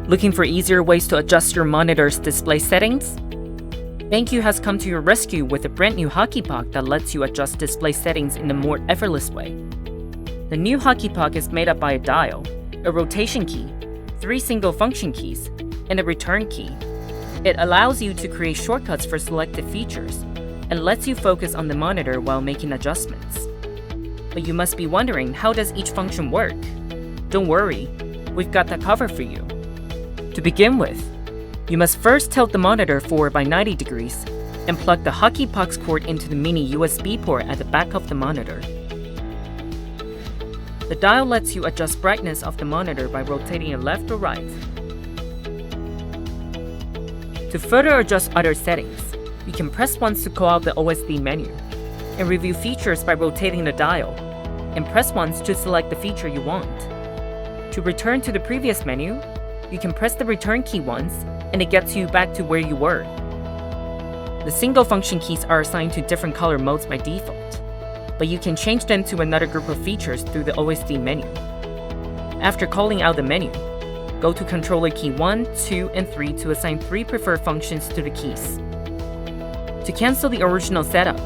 Looking for easier ways to adjust your monitor's display settings? BenQ has come to your rescue with a brand new Hotkey Puck that lets you adjust display settings in a more effortless way. The new Hotkey Puck is made up by a dial, a rotation key, 3 single function keys, and a return key. It allows you to create shortcuts for selected features and lets you focus on the monitor while making adjustments. But you must be wondering, how does each function work? Don't worry, we've got that covered for you. To begin with, you must first tilt the monitor forward by 90 degrees and plug the Hotkey Puck's cord into the mini USB port at the back of the monitor. The dial lets you adjust brightness of the monitor by rotating it left or right. To further adjust other settings, you can press once to call out the OSD menu, and review features by rotating the dial, and press once to select the feature you want. To return to the previous menu, you can press the return key once, and it gets you back to where you were. The single function keys are assigned to different color modes by default, but you can change them to another group of features through the OSD menu. After calling out the menu, go to controller key 1, 2, and 3 to assign 3 preferred functions to the keys. To cancel the original setup,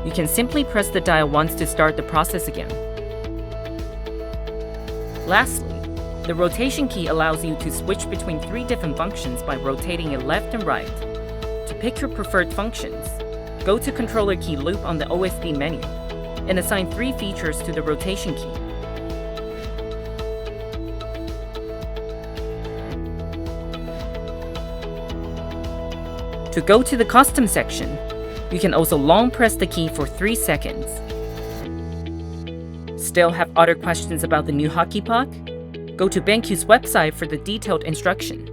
you can simply press the dial once to start the process again. Lastly, the rotation key allows you to switch between 3 different functions by rotating it left and right. To pick your preferred functions, go to controller key loop on the OSD menu and assign 3 features to the rotation key. To go to the custom section, you can also long press the key for 3 seconds. Still have other questions about the new Hotkey Puck? Go to BenQ's website for the detailed instruction.